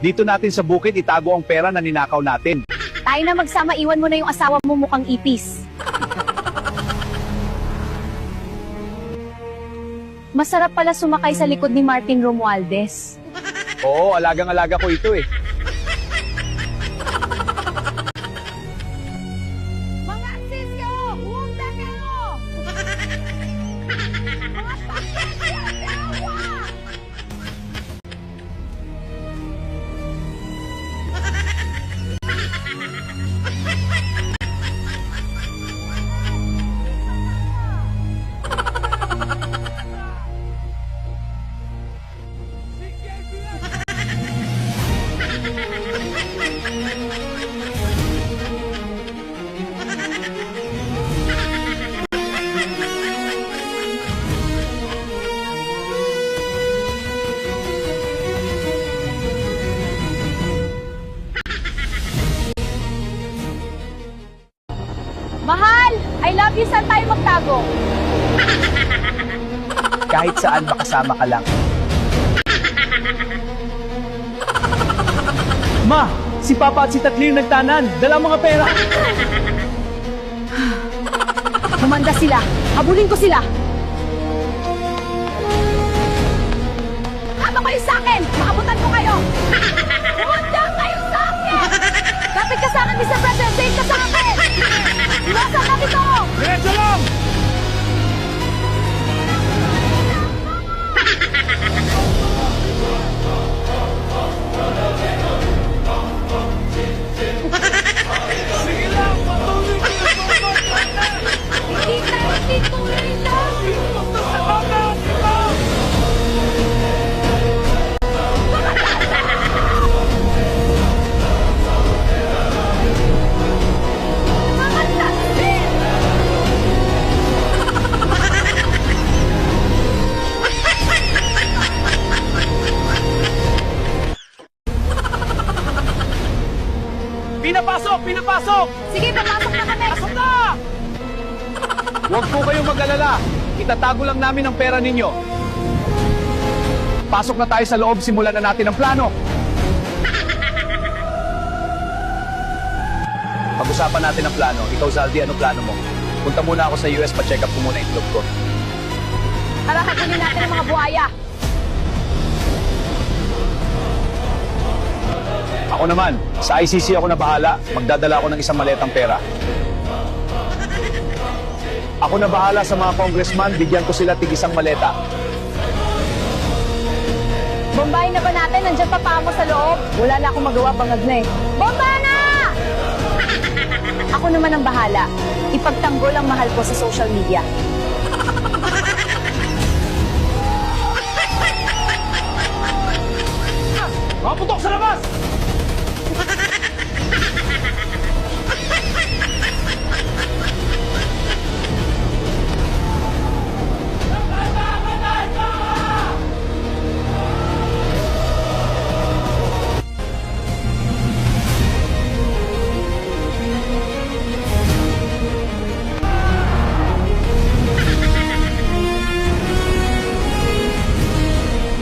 Dito natin sa bukid itago ang pera na ninakaw natin. Tayo na magsama, iwan mo na yung asawa mo mukhang ipis. Masarap pala sumakay sa likod ni Martin Romualdez. Oo, alagang-alaga ko ito eh. Mga sisyo! Huwag na kayo! Mga pagkakatawa! Mahal! I love you! Saan tayo magtago? Kahit saan makasama ka lang. Ma! Si Papa at si Tatlin nagtanan. Dala ang mga pera. Humanda sila! Habulin ko sila! Hama kayo sa akin! Makabutan ko kayo! Humanda kayo sa akin! Kapit ka sa akin, Mr. President! Safe ka sa akin! Iwasan natin ito! Diretso lang! Hindi tayo tituloy lang! Mga taksin! Pinapasok! Pinapasok! Sige, papasok na kami! Pasok na! Huwag po kayong mag-alala. Itatago lang namin ang pera ninyo. Pasok na tayo sa loob, simulan na natin ang plano. Pag-usapan natin ang plano. Ikaw, Zaldi, ano plano mo? Punta muna ako sa US, pa-check up ko muna yung itlog ko. Tara, habulin natin ang mga buhaya! Ako naman, sa ICC ako na bahala. Magdadala ako ng isang maletang pera. Ako na bahala sa mga congressman, bigyan ko sila tig-isang maleta. Bombahin na ba natin? Nandiyan pa pa mo sa loob? Wala na akong magawa, bangag na eh. Bomba na! Ako naman ang bahala. Ipagtanggol ang mahal ko sa social media. Mga putok sa labas!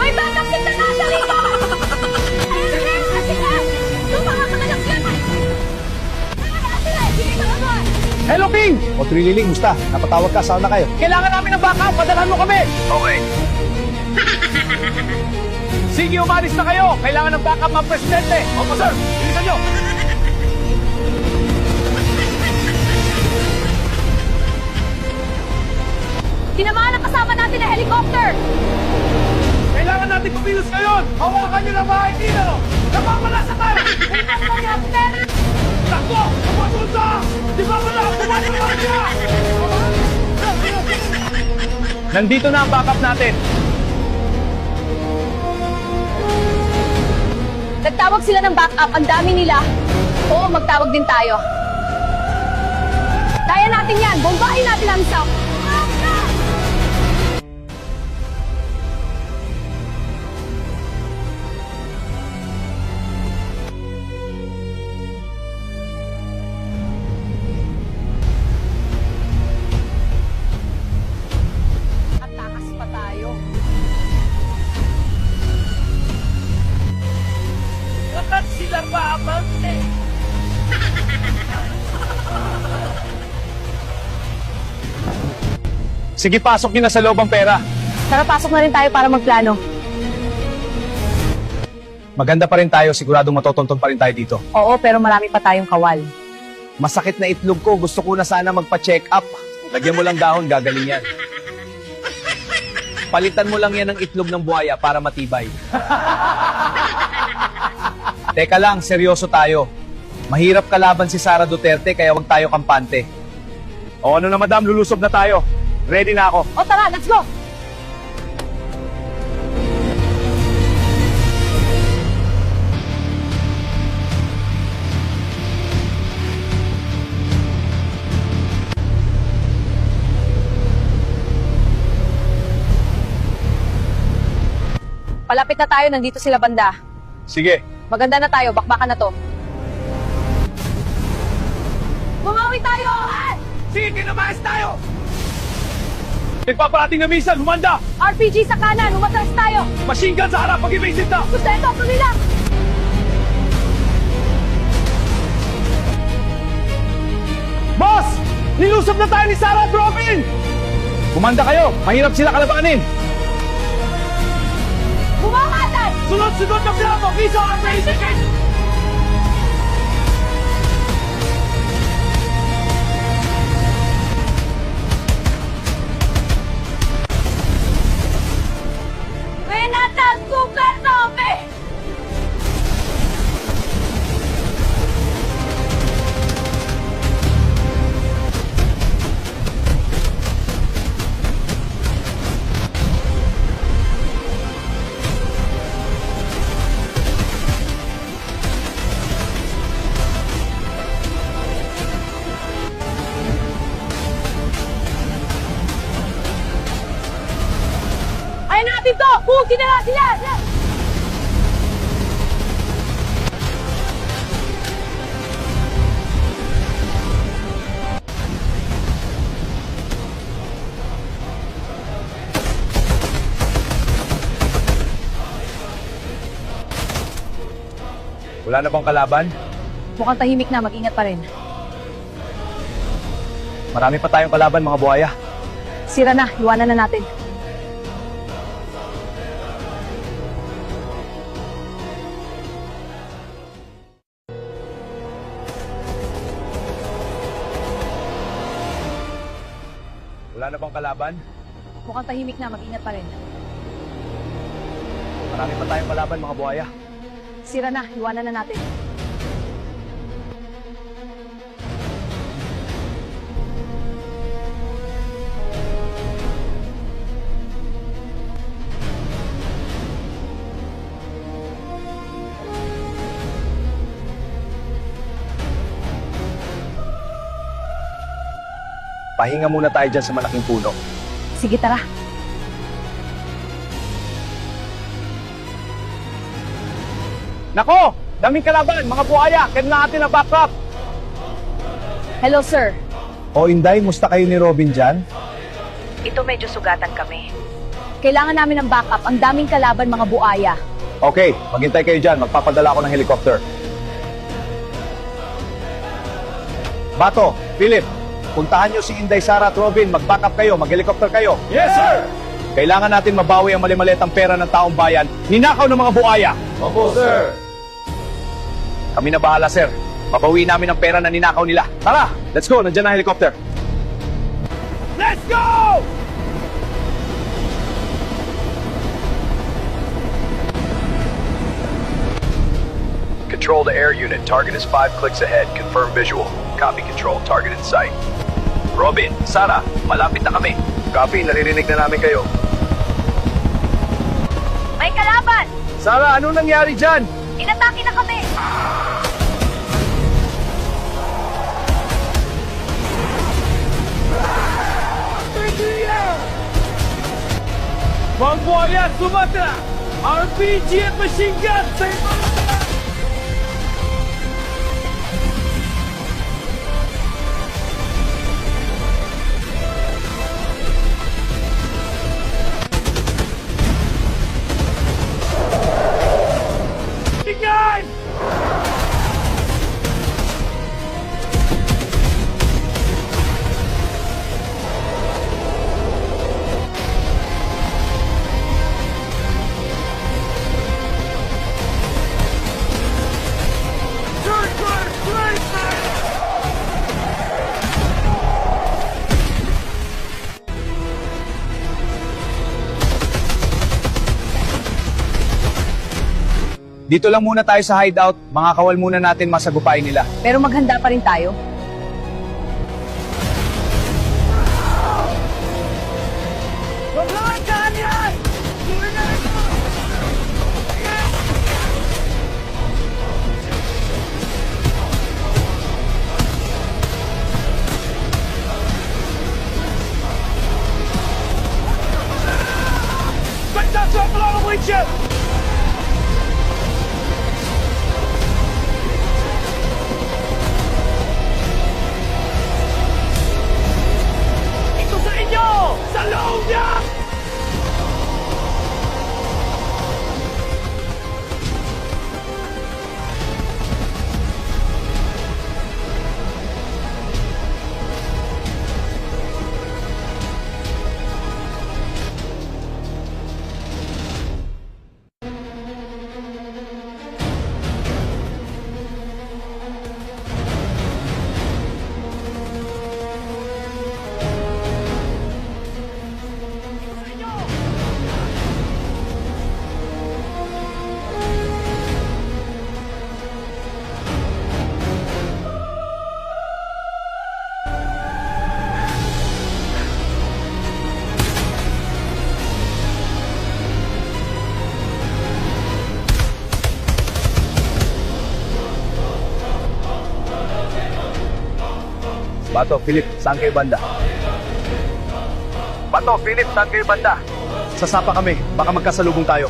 May batang sinta na sa likod! Hello, King! O, Trililing, musta? Napatawag ka, saan na kayo? Kailangan namin ng backup, padalhan mo kami! Okay. Sige, umalis na kayo! Kailangan ng backup ng presidente! Opo, sir! Bilisan nyo! Tinamaan ang kasama natin na helicopter! Kailangan natin kumilos ngayon! Hawakan nyo ng bahay dito! Napapalasa tayo! Takbo! Pumasunta! Di ba wala ang pumasunta niya? Nandito na ang backup natin. Nagtawag sila ng backup, ang dami nila. Oo, magtawag din tayo. Kaya natin yan, bombahin natin ang South. sila babante. Sige, pasok niyo na sa loob ang pera. Tara, pasok na rin tayo para magplano. Maganda pa rin tayo, siguradong matotonton pa rin tayo dito. Oo, pero marami pa tayong kawal. Masakit na itlog ko, gusto ko na sana magpa-check up. Lagyan mo lang dahon, gagaling yan. Palitan mo lang yan ng itlog ng buhaya para matibay. Teka lang, seryoso tayo. Mahirap kalaban si Sara Duterte kaya wag tayo kampante. O ano na madam, lulusob na tayo. Ready na ako. O tara, let's go! Palapit na tayo, nandito sila banda. Sige. Maganda na tayo, bakbakan na to. Bumawi tayo! Sige, kinamayas tayo! Nagpaparating na minsan, humanda! RPG sa kanan, umatras tayo! Machine gun sa harap, pag-evasive na! Sustento, tuloy lang! Boss! Nilusob na tayo ni Sarah at Robin! Kumanda kayo, mahirap sila kalabanin! Bumangatan! Sunod-sunod na plano, isa ang basic! Renata, sugar tope! Ayaw natin to! Pugi na lang sila! Wala na bang kalaban? Mukhang tahimik na, mag-ingat pa rin. Marami pa tayong kalaban, mga buhaya. Sira na, iwanan na natin. Wala na bang kalaban? Mukhang tahimik na, mag-ingat pa rin. Marami pa tayong kalaban, mga buhaya. Sira na, iwanan na natin. Pahinga muna tayo dyan sa malaking puno. Sige, tara. Nako! Daming kalaban, mga buhaya! Kailangan natin ang backup! Hello, sir. O Inday, musta kayo ni Robin dyan? Ito medyo sugatan kami. Kailangan namin ng backup. Ang daming kalaban, mga buaya. Okay, maghintay kayo dyan. Magpapadala ako ng helicopter. Bato, Philip, puntahan nyo si Inday, Sara at Robin. Mag-backup kayo, mag-helicopter kayo. Yes, sir! Kailangan natin mabawi ang mali-malitang pera ng taong bayan. Ninakaw ng mga buaya. Opo, sir. Kami na bahala, sir. Mabawi namin ang pera na ninakaw nila. Tara, let's go. Nandiyan na ang helicopter. Let's go! Control to air unit. Target is 5 clicks ahead. Confirm visual. Copy control. Target in sight. Robin, Sara, malapit na kami. Copy, naririnig na namin kayo. May kalaban! Sara, anong nangyari dyan? Inatake na kami! Mga buhaya, sumatra! RPG at machine gun sa ibang Tingnan! Dito lang muna tayo sa hideout. Mga kawal muna natin masagupain nila. Pero maghanda pa rin tayo. Paglagaan yan! Spectator, follow with you! Ito sa inyo! Sa loob niya! Bato, Philip, saan kayo banda? Bato, Philip, saan kayo banda? Sasapa kami. Baka magkasalubong tayo.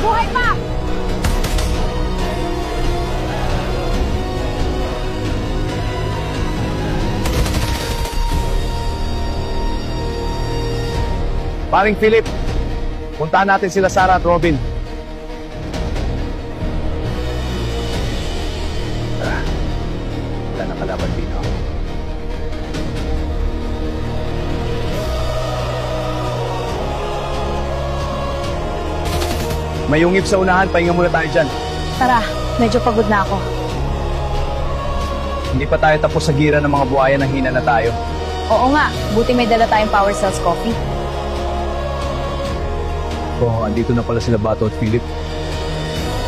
Buhay pa! Paring Philip, puntahan natin sila Sarah at Robin. Tara. Wala na kalaban dito. May ungip sa unahan, pahinga muna tayo dyan. Tara, medyo pagod na ako. Hindi pa tayo tapos sa gira ng mga buhaya ng hina na tayo. Oo nga, buti may dala tayong Power Cells coffee. Oh, andito na pala sila Bato at Philip.